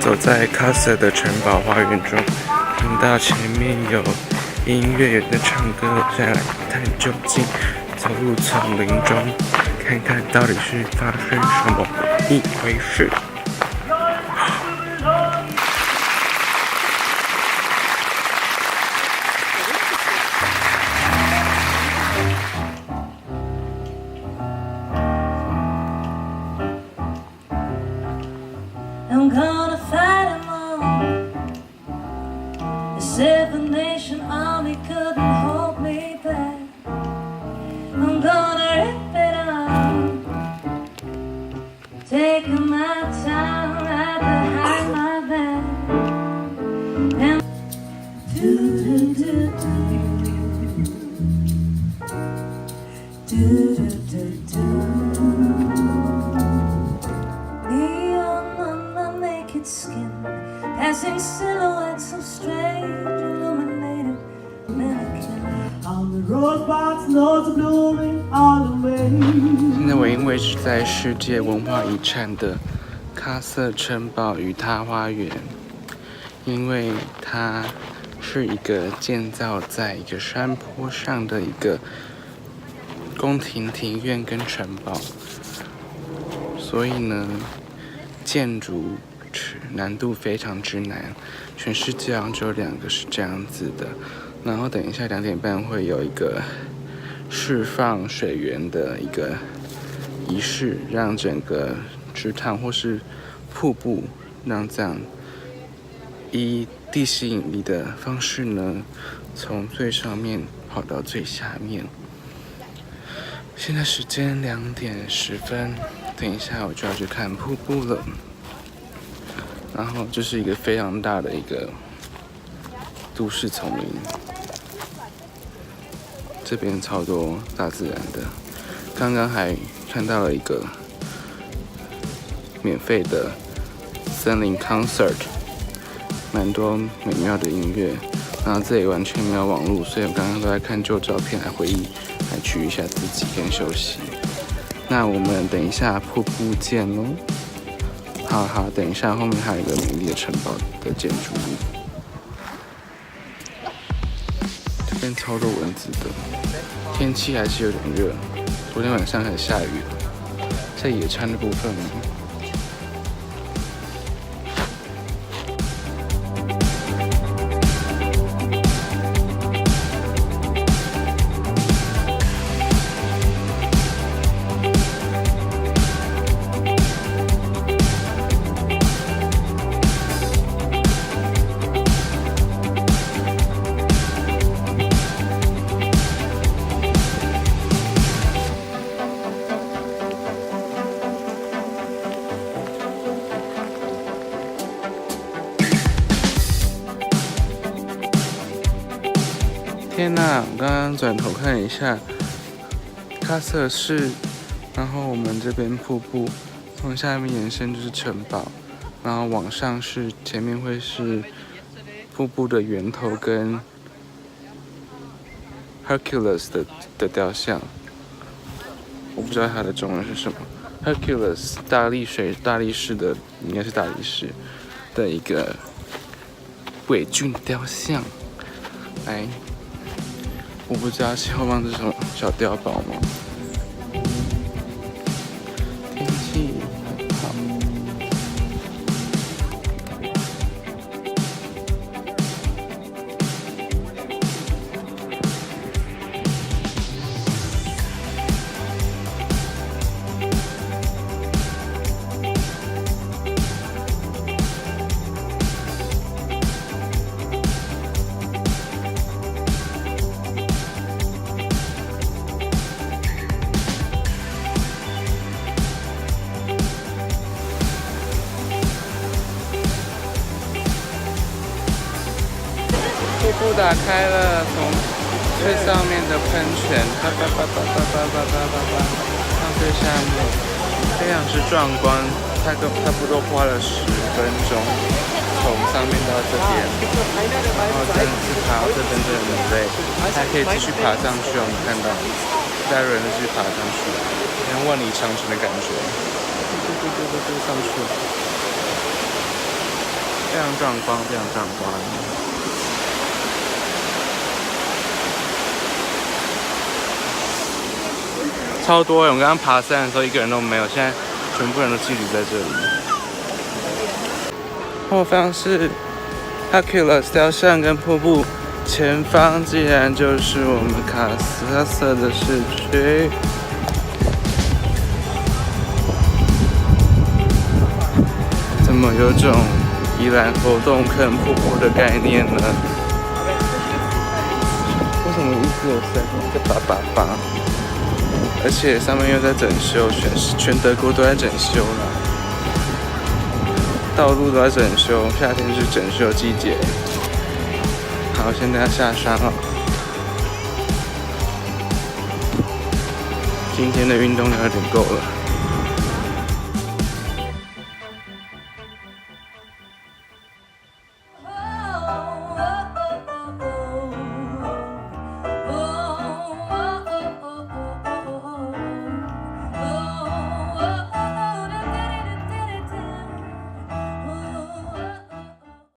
走在喀瑟的城堡花园中，听到前面有音乐在唱歌，再来一探究竟。走入丛林中，看看到底是发生什么一回事。I'm gonna fight 'em all. The Seven Nation Army couldn't hold me back. I'm gonna rip it out, taking my time right behind my back. And do do do do do do do do. Skin, passing silhouettes of strange illuminated mannequin. On the rosebuds, notes are blooming all the way. 现在我因为是在世界文化遗产的喀瑟城堡与他花园，因为它是一个建造在一个山坡上的一个宫廷庭院跟城堡，所以呢，建筑难度非常之难，全世界好像只有2个是这样子的。然后等一下2点半会有一个释放水源的一个仪式，让整个池塘或是瀑布让这样以地心引力的方式呢，从最上面跑到最下面。现在时间2点10分，等一下我就要去看瀑布了。然后这是一个非常大的一个都市丛林，这边超多大自然的。刚刚还看到了一个免费的森林 concert， 蛮多美妙的音乐。然后这里完全没有网络，所以我刚刚都在看旧照片来回忆，来取一下自己跟休息。那我们等一下瀑布见喽。好，等一下，后面还有一个美丽的城堡的建筑物。这边超多蚊子的，天气还是有点热。昨天晚上还下雨了，在野餐的部分呢。天哪！我刚刚转头看一下喀瑟市，然后我们这边瀑布，从下面延伸就是城堡，然后往上是前面会是瀑布的源头跟 Hercules 的雕像，我不知道它的中文是什么。Hercules 大力士的，应该是大力士的一个伪俊雕像，来。我不知道后方是什么小碉堡吗？天气很好。瀑布打开了，从最上面的喷泉，上最下面，非常之壮观。差不多花了10分钟，从上面到这边，然后这样子爬到这边真的很累，还可以继续爬上去哦。你看到，带人继续爬上去，像万里长城的感觉，嘟上去。非常壮观，非常壮观。超多人！我刚刚爬山的时候一个人都没有，现在全部人都聚集在这里。后方是 Hercules 雕像跟瀑布，前方竟然就是我们卡萨的市区。怎么有种宜兰活动坑瀑布的概念呢？为什么一直有声音在叭叭叭？而且上面又在整修，全德国都在整修了，道路都在整修，夏天是整修季节。好，现在要下山了。今天的运动量有点够了。